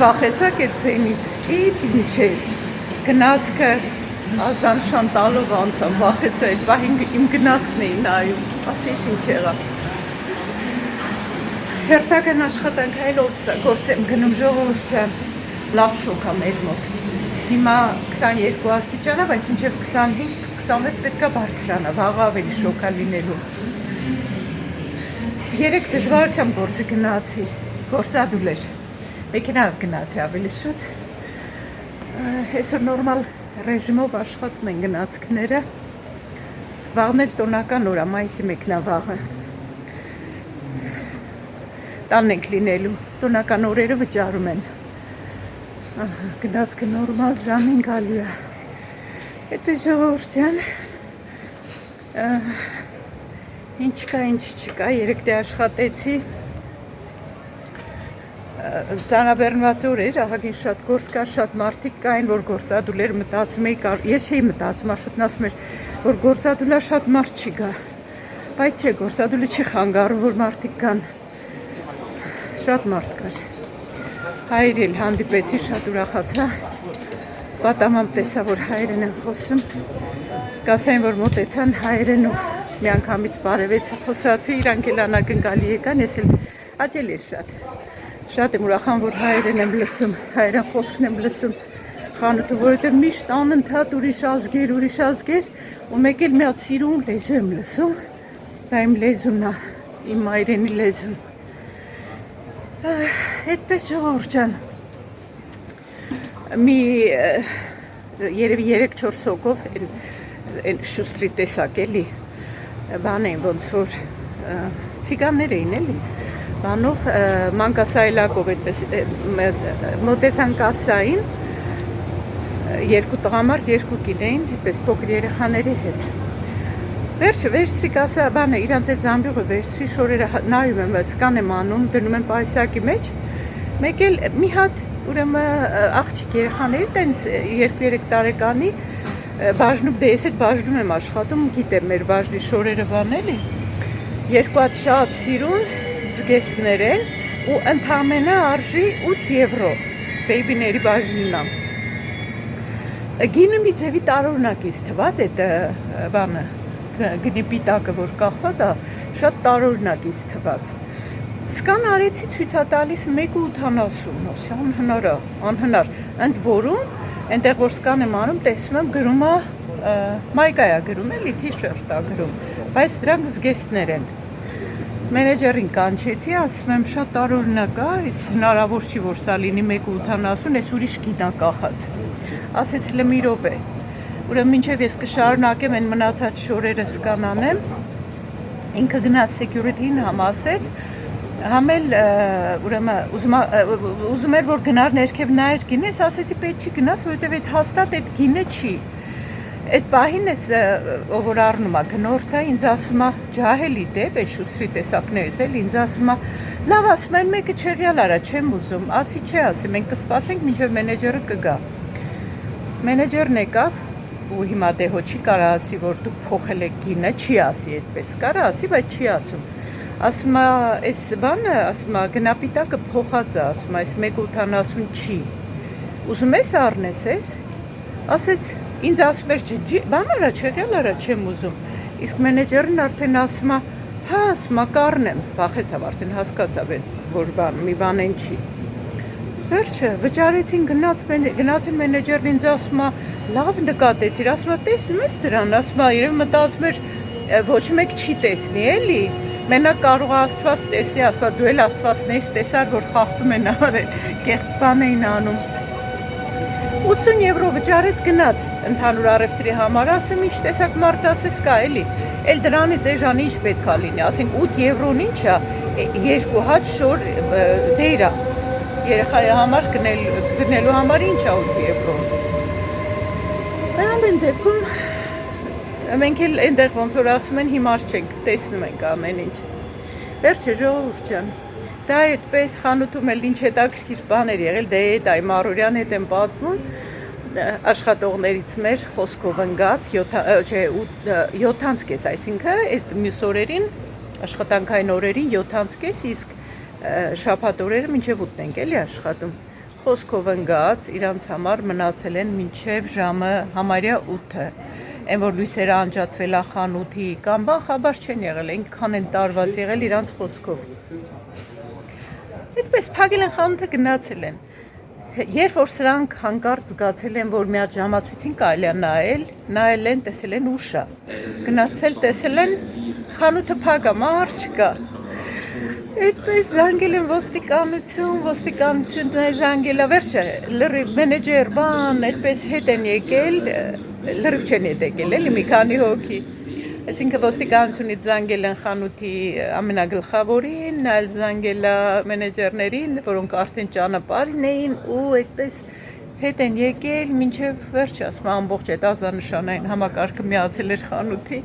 վախեցակ այդ ձենից, ինչ էր, գնացքը ազանշան տալով անցամ, վախեցա այդ պահին իմ գնացքն էի նայում, ասես ինչ եղավ։ Հերթական աշխատանք այլ գործ եմ գնում ժողովուրդ ջան, լավ շոկ ա մեր մոտ։ Հիմա 22 աստիճան ա, բայց մինչև 25-26 պետք է բարձրանա, վաղը ավելի շոկ ա լինելու։ Երեք դժվարությամբ գործը գնացի, գործադուլ էր, մեքենայով գնացի ավելի շուտ։ Այսօր նորմալ ռեժիմով աշխատում են գնացքները, վաղն էլ տոնական օր ա, մայիսի 1-ն ա վաղը։ Տանն ենք լինելու, տոնական օրերը վճարում են։ Գնացքը նորմալ ժամին գալու է։ Այդպես ժողովուրդ ջան, ինչ կա, ինչ չկա, երեկ դե աշխատեցի, ծանրաբեռնված օր էր, ահագին շատ գործ կար, շատ մարդիկ կային, որ գործադուլ էր, մտածում էի, ես չէի մտածում, Աշոտն ասում էր, որ գործադուլա շատ մարդ չի գա, բայց չէ, գործադուլը չի խանգարում, որ մարդիկ կան, շատ մարդ կար, հայր էլ հանդիպեցի, շատ ուրախացա, պատամամ տեսա, որ հայերեն են խոսում, կասային, որ մոտեցան հայերենով, մի անգամից բարևեցի, խոսացի, իրանք էլ անակնկալի եկան, ես էլ հաճել էր շատ եմ ուրախան, որ հայերեն եմ լսում, հայերեն խոսքն եմ լսում խանութը, որովհետև միշտ անընդհատ ուրիշ ազգեր, ու մեկ էլ մի հատ սիրուն լեզու եմ լսում, դա իմ լեզուն ա, իմ հայրենի լեզուն։ Այդպես ժողովուրդ ջան, մի երևի 3-4 հոգով են շուստրի տեսակ էլի, բան էին ոնց որ ցիգաններ էին էլի, բանով մանկասայլակով այդպես մոտեցան կասային, 2 տղամարդ, 2 կին էին, այդպես փոքր երեխաների հետ։ Վերջը վերցրի կասա, բանը իրանց այդ զամբյուղը վերցրի, շորերը նայում եմ, սկան եմ անում, դնում եմ պայսակի մեջ, մեկ էլ մի հատ ուրեմն աղջիկ երեխաների, տենց 2-3 տարեկանի բաժնում, դե ես այդ բաժնում եմ աշխատում, գիտեմ մեր բաժնի շորերը բանելի, 2 հատ շատ սիրուն զգեստներ են ու ընդամենը արժի 8 եվրո, բեյբիների բաժինն ամ։ Գինը մի ձևի տարօրինակից թված այդ բանը, գնի պիտակը, որ կախված է, շատ տարօրինակից թված։ Սկան արեցի ցույց ա տալիս 1.80, անհնար, ընդ որում, այնտեղ որ սկան եմ անում, տեսնում եմ գրում է, մայկա է գրում էլի, թիշերտ է գրում, բայց դրանք զգեստներ են։ Մենեջերին կանչեցի, ասում եմ շատ տարօրինակ է, այս հնարավոր չի, որ սա լինի 1.80, այս ուրիշ գին ա կախած։ Ասեց հլը մի րոպե, ուրեմն մինչև ես կշարունակեմ այն մնացած շորերը սկանանեմ, ինքը գնաց security-ին համասեց, համել ուրեմն ուզում էր, որ գնար ներքև նայեր գինես, ասեցի պետք չի գնաս, որովհետև այդ հաստատ այդ գինը չի։ Այդ պահին ես, ով որ առնում է գնորդը, ինձ ասում է ջահելի դեպ, այդ շուստրի տեսակներից էլ, ինձ ասում է, լավ ասում են մեկը չեղյալ արա, չեմ ուզում, ասի չէ ասի, մենք կսպասենք մինչև մենեջերը կգա։ Մենեջերն եկավ, ու հիմա դե հո չի կարա ասի, որ դուք փոխել եք գինը, չի ասի այդպես, կարա ասի, բայց չի ասում։ Ասում է, այս բանը, ասում է, գնապիտակը փոխած է, ասում է, այս 1.80 չի։ Ուզում ես առնես ես, ասեց, ինձ ասում էր, բան արա, չեղյալ արա, չեմ ուզում։ Իսկ մենեջերն արդեն ասում է, հա, ասում է, կառնեմ, վախեցավ, արդեն հասկացավ, որ մի բան են չի։ Վերջը, վճարեցին, գնացին մենեջերն ինձ ասում է, լավ նկատեցիր, ասում է, տեսնում ես դրան, ասում է, երևի մտածում էր, ոչ մեկ չի տեսնի, էլի։ Մենակ կարող է Աստված տեսնի, ասում է, դու էլ Աստվածներ տեսար, որ խախտում են արել, կեղծ բան էին անում։ 80 եվրո վճարեց գնաց ընդհանուր առևտրի համար, ասում ինչ տեսակ մարդ ասես կա էլի, էլ դրանից էժան ինչ պետք է լինի, ասենք 8 եվրոն ինչ է, 2 հատ շոր դեյրա, երեխայի համար գնելու համար ինչ է 8 եվրոն։ Ամեն դեպքում, մենք էլ այնտեղ ոնց որ ասում են հիմար չենք, տեսնում ենք ամեն ինչ։ Վերջը ժողովուրդ ջան, դա այդպես խանութում էլ ինչ հետաքրքիր բաներ եղել, դե այդ այ Մարորյան հետ եմ պատմում, աշխատողներից մեր խոսքով ընկած 7:30, այսինքն այդ մյուս օրերին աշխատանքային օրերին 7:30, իսկ շաբաթ օրերը մինչև 8-ն ենք էլի աշխատում։ խոսքով ընկած իրանց համար մնացել են մինչև ժամը համարյա 8-ը, այն որ լույսերը անջատվել է խանութի կամ բան խաբար չեն եղել, այնքան են տարված եղել իրանց խոսքով։ Այդպես փակել են խանութը, գնացել են։ Երբ որ սրանք հանկարծ զգացել են, որ մի հատ ժամացույցին կարելի է նայել են, տեսել են ուշ է, գնացել, տեսել են խանութը փակ է, մահար չկա։ Այդպես զանգել են ոստիկանություն զանգել է, վերջը լրիվ մենեջեր, բան, այդպես հետ են եկել, լրիվ չեն հետ եկել, էլի մի քանի հոգի։ Այսինքն ոստիկանությունից զանգել են խանութի ամենագլխավորին, այլ զանգել է մենեջերներին, որոնք արդեն ճանապարհին էին ու այդպես հետ են եկել, մինչև վերջը, ասում ամբողջ այդ ազդանշանային համակարգը միացել էր խանութի։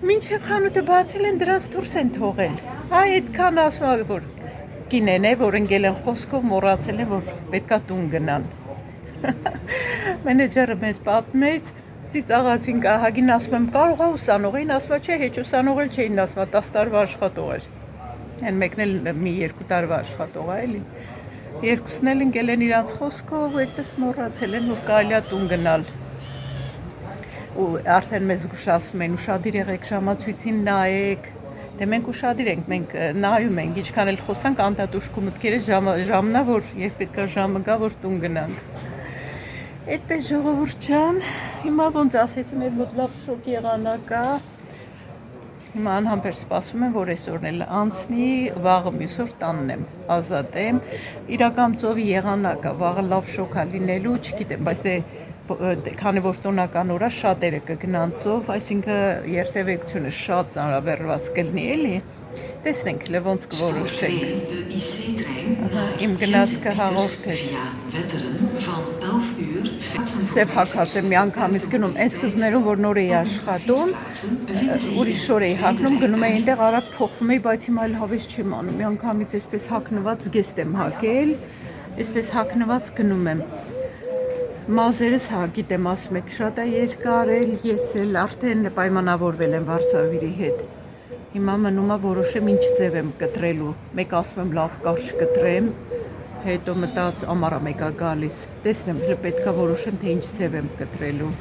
Մինչև խանութը բացել են, դրանց դուրս են թողել։ Այ այդքան ասում է, որ կինեն է, որ ընկել են խոսքով, մոռացել են, որ պետքա տուն գնան։ Մենեջերը մեզ պատմեց, ծիծաղացին Ահագին, ասում եմ, կարող է ուսանող էին, ասում է, չէ, հեչ ուսանող էլ չէին, ասում է, 10 տարվա աշխատող էր։ Այն մեկն էլ մի 2 տարվա աշխատող է, էլի։ Երկուսն էլ ընկել են իրանց խոսքով, այդպես մոռացել են, որ կարելի է տուն գնալ։ Ու արդեն մեզ զգուշացում են, ուշադիր եղեք, ժամացույցին նայեք, դե մենք ուշադիր ենք, մենք նայում ենք, ինչքան էլ խոսանք անդադուշկու մտքերից ժամն է, որ երբ պետք է ժամը գա, որ տուն գնանք։ Այդպես ժողովուրդ ջան, հիմա ոնց ասեցի, մեր մոտ լավ շոկ եղանակ է, հիմա անհամբեր սպասում եմ, որ այսօրն էլ անցնի, վաղը մյուս օր տանն եմ, ազատ եմ, իրական ծովի եղանակ է, վաղը լավ շոկ է լինելու, չգիտեմ, բայց դե քանի որ տոնական օր է, շատերը կգնան ծով, այսինքն երթևեկությունը շատ ծանրաբեռնված կլինի, էլի։ Տեսնենք, ոնց կորոշենք։ Իմ գնացքը հաղորդեց։ Սև հագած եմ մի անգամից գնում, այն սկզբներում, որ նոր էի աշխատում, ուրիշ օր էի հագնում, գնում էի այնտեղ արագ փոխվում էի, բայց հիմա էլ հավես չեմ անում, մի անգամից այսպես հագնված զգեստ եմ հագել, այսպես հագնված գնում եմ։ Մազերս հա, գիտեմ, ասում եք, շատ է երկար էլ, ես էլ արդեն պայմանավորվել եմ Վարշավայի հետ։ Հիմա մնում է որոշեմ ինչ ձև եմ կտրելու։ Մեկ ասում եմ լավ կարճ կտրեմ, հետո մտած ամառը մեկ է գալիս։ Տեսնեմ, պետք է որոշեմ, թե ինչ ձև եմ կտրելու։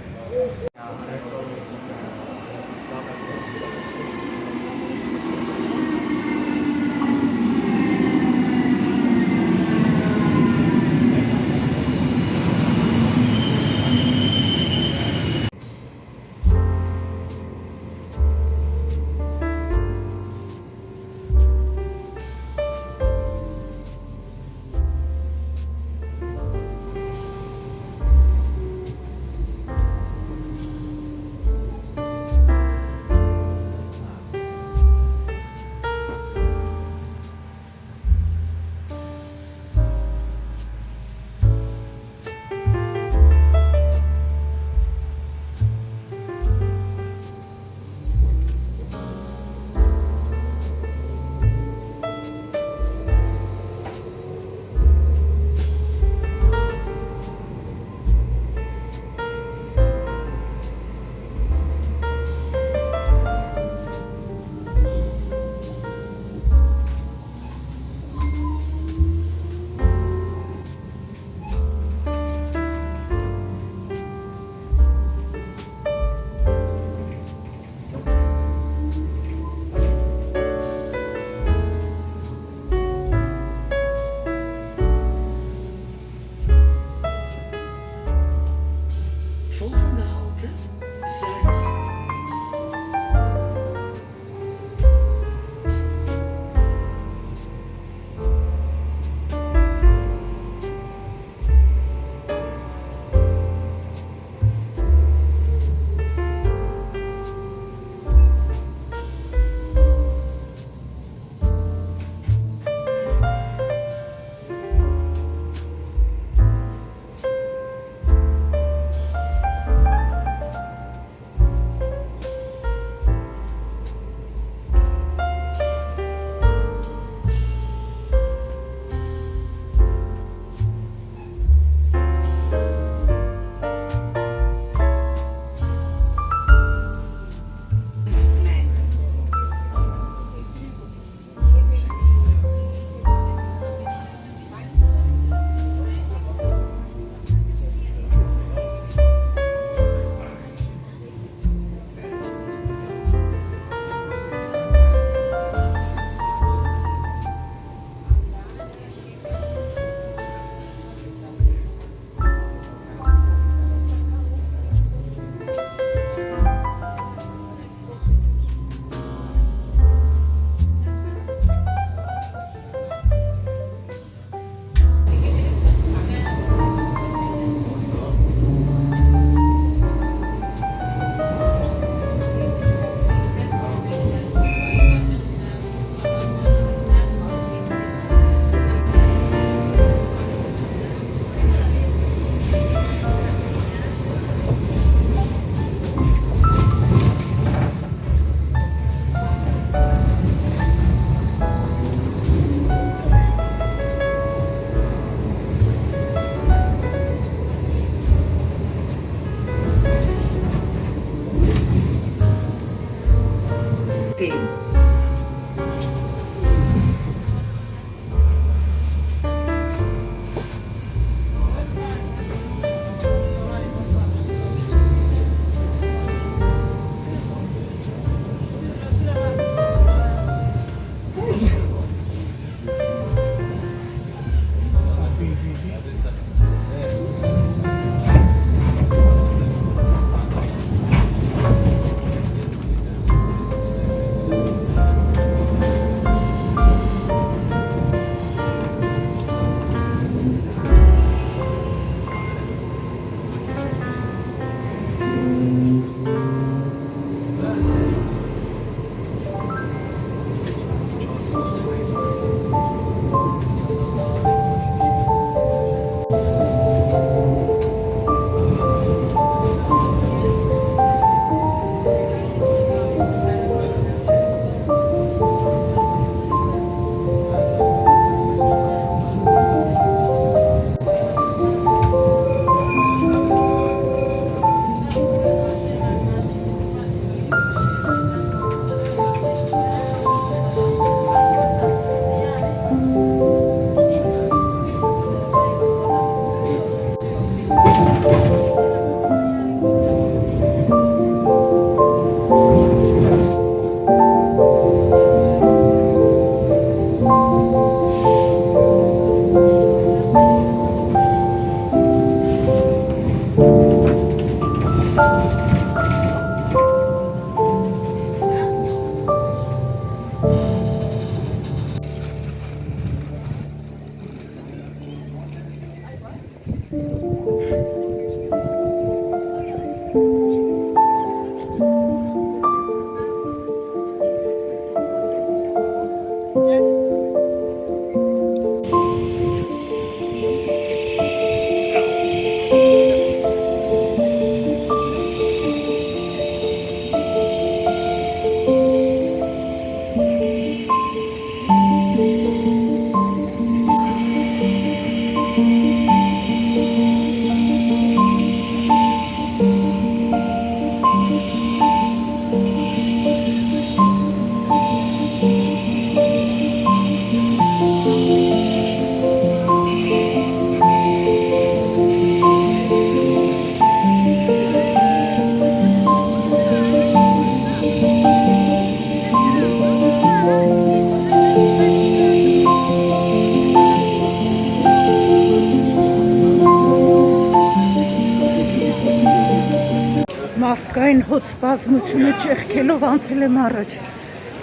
Մարդկային հոց բազմությունը ճեղքելով անցել եմ առաջ։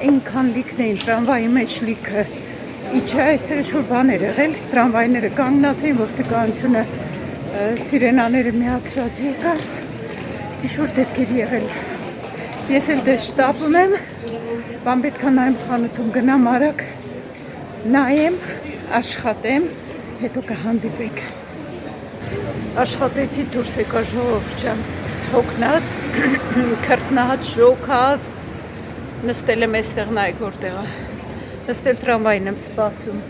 Այնքան լիքն էին տրամվայի մեջ լիքը։ Իջա այստեղ ինչ-որ բաներ եղել, տրամվայները կանգնած էին, ոստիկանությունը սիրենաները միացրած եկավ, ինչ-որ դեպքեր եղել։ Ես էլ դες շտապում եմ, բան պետք է նայեմ խանութում գնամ արագ, նայեմ, աշխատեմ, հետո կհանդիպենք։ Աշխատեցի դուրս եկա ժողովուրդ ջան, հոգնած, քրտնած, ժոքած, նստել եմ այստեղ նայեք որտեղ է, նստել տրամվային եմ սպասում,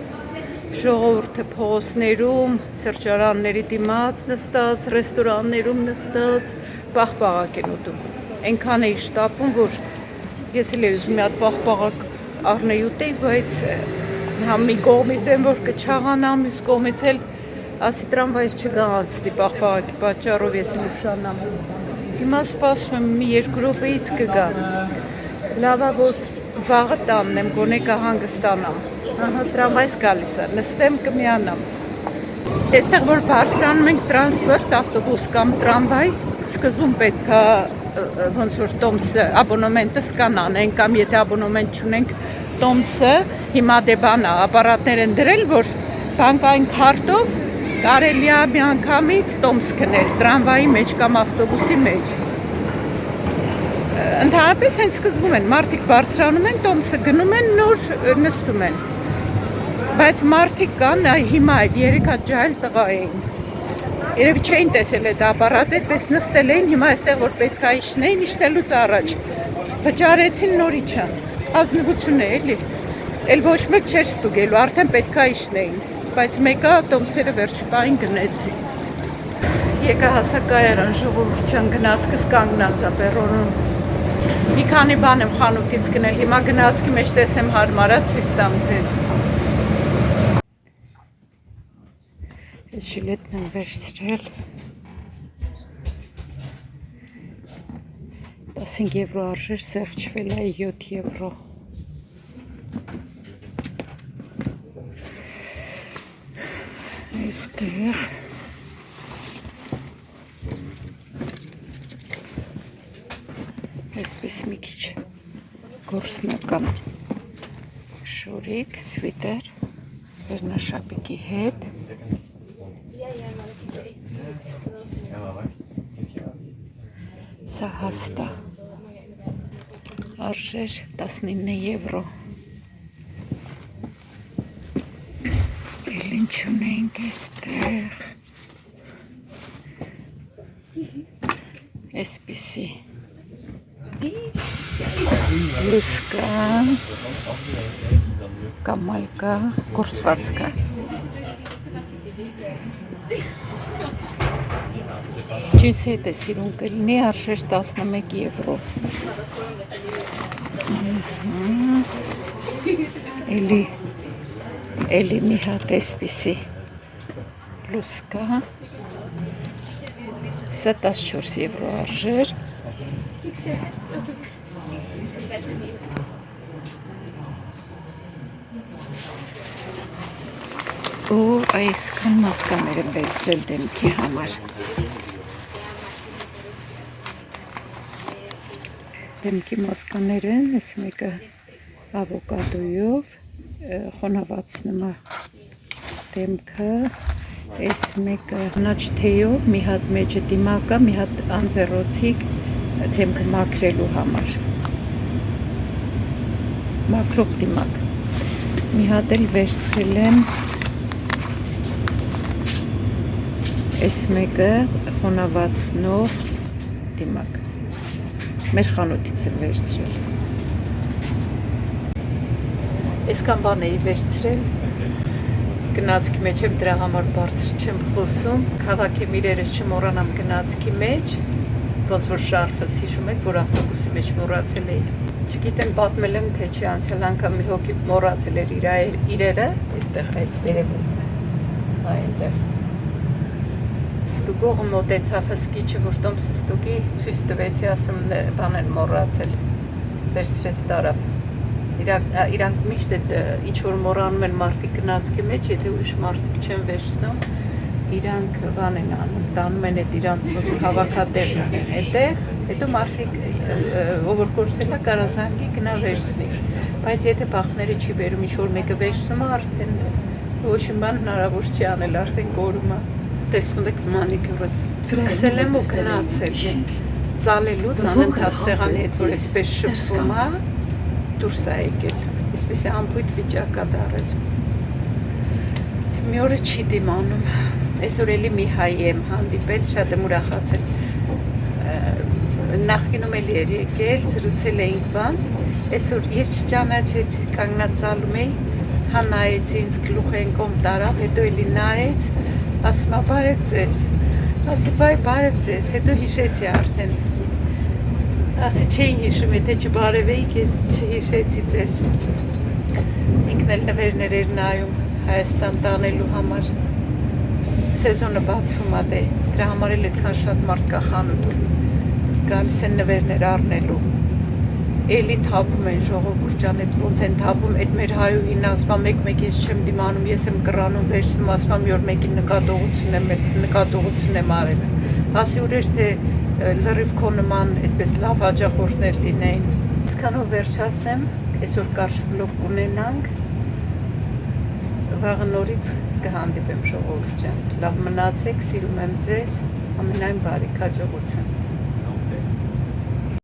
ժողովուրդը փողոցներում, սրճարանների դիմաց նստած, ռեստորաններում նստած, պաղպաղակ են ուտում, այնքան էի շտապում, որ ես էլ էի ուզում մի հատ պաղպաղակ առնեի ուտեի, բայց համ մի կողմից եմ, որ կչաղանամ, մյուս կողմից էլ ասի տրամվայից չգա անցնի պաղպաղակի պատճառով ես էլ ուշանամ։ Հիմա սպասում եմ մի 2 րոպեից կգա։ Լավա որ վաղը տանն եմ, գոնե կհանգստանամ։ Ահա տրամվայից գալիս է, նստեմ կմիանամ։ Այստեղ որ բարձրանում ենք տրանսպորտ, ավտոբուս կամ տրամվայ, սկզբում պետք է ոնց որ տոմսը, աբոնոմենտը սկանանենք կամ եթե աբոնոմենտ չունենք տոմսը, հիմա դե բան ապարատներ են դրել, որ բանկային քարտով կարելի է միանգամից տոմս գնել տրամվայի մեջ կամ ավտոբուսի մեջ։ Ընդհանրապես հենց սկզբում են, մարդիկ բարձրանում են, տոմսը գնում են, նոր նստում են։ Բայց մարդիկ կան, հիմա այդ 3 հատ ջահել տղա էին։ Երևի չէին տեսել այդ ապարատը, այդպես նստել էին, հիմա այստեղ որ պետք է իջնեին, իջնելուց առաջ վճարեցին նոր իջան։ Ազնվություն է, էլի։ Էլ ոչ մեկ չէր ստուգելու, արդեն պետք է իջնեին, բայց մեկը տոմսերը վերջի պահին գնեցի։ Եկա հասա կայարան, ժողովուրդ ջան, գնացքս կանգնած է պերոնում։ Մի քանի բան եմ խանութից գնել, հիմա գնացքի մեջ տեսեմ հարմարա ցույց տամ ձեզ։ Այս ժիլետն եմ վերցրել 15 եվրո արժեր, սեղճվել է 7 եվրո։ Այստեղ այսպես մի քիչ գործնական շորիկ, սվիտեր, վերնաշապիկի հետ։ Սա հաստա արժեր 19 եվրո։ Էլ ինչ ունենք այստեղ։ Այսպիսի լուսկա, կամայկա, գործվածքա։ Ջինսի հետ է սիրուն կլինի, արժեր 11 եվրո։ Էլի մի հատ այսպիսի լուսկա, սա 14 եվրո արժեր։ Ու այսքան մասկաներ եմ վերցրել դեմքի համար։ Դեմքի մասկաներ են, այս մեկը ավոկադոյով, խոնավացնում է դեմքը, այս մեկը հնաչ թեյով, մի հատ մեջը դիմակա, մի հատ անձեռոցիկ դեմքը մաքրելու համար։ Մաքրող դիմակ։ Մի հատ էլ վերցրել եմ այս մեկը խոնավացնող դիմակ։ Մեր խանութից եմ վերցրել։ Այսքան բան էի վերցրել, գնացքի մեջ եմ, դրա համար բարձր չեմ խոսում, հավաքեմ իրերս չմոռանամ գնացքի մեջ, ոնց որ շարֆս հիշում եք, որ ավտոբուսի մեջ մոռացել էի։ Չգիտեմ պատմել եմ, թե չի անցյալ անգամ մի հոգի մոռացել էր իրերը, այստեղ այս վերևում, այնտեղ։ Ստուգողը մոտեցավ հսկիչը, որ տոմսը ստուգի, ցույց տվեցի, ասում բան են մոռացել, վերցրեց տարավ։ Իրանք միշտ ինչ որ մոռանում են մարդիկ գնացքի մեջ, եթե ուրիշ մարդիկ չեն վերցնում, իրանք բան են անում, տանում են այդ իրանց ոնց հավաքատեղին, այդտեղ Հետո մարդիկ ով որ կորցել է կարազանգի գնա վերցնի։ Բայց եթե բախները չի բերում, ինչ որ մեկը վերցնում է, արդեն ոչ մի բան հնարավոր չի անել, արդեն կորում է։ Տեսնում եք մանիկյուրս։ Սկսել եմ ու գնացել։ Ծալելուց անընդհատ սեղանի հետ, որ այսպես շփվում է, դուրս է եկել։ Այսպես է ամբույթ վիճակ է դարել։ Մի օրը չի դիմանում։ Այսօր էլի մի հայ եմ հանդիպել, շատ եմ ուրախացել։ Նախկինում էլի էր եկել, զրուցել էինք բան։ Այսօր ես չճանաչեցի, կանգնած ծալում էի, հա նայեց ինձ գլուխեն կոմ տարավ, հետո էլի նայեց, ասում է բարև ձեզ։ Ասի բարև ձեզ, հետո հիշեցի արդեն։ Ասի չէի հիշում, եթե չբարևեիք, ես չհիշեցի ձեզ։ Ինքն էլ նվերներ էր նայում Հայաստան տանելու համար։ Սեզոնը բացվում է դե, դրա համար էլ այդքան շատ մարդ կա խանութում։ Գալիս են նվերներ առնելու։ Էլի թափում են ժողովուրդ ջան, այդ ոնց են թափում, այդ մեր հայուհին ասում է մեկ ես չեմ դիմանում, ես եմ կռանում վերցնում, ասում եմ որ մեկին նկատողություն եմ արել։ Ասի ուրիշ թե լրիվ քո նման այդպես լավ հաջախորդներ լինեին։ Իսկանով վերջացնեմ, այսօր կարճ վլոգ կունենանք։ Վաղը նորից կհանդիպեմ ժողովուրդ ջան։ Լավ մնացեք, սիրում եմ ձեզ, ամենայն բարի հաջողություն։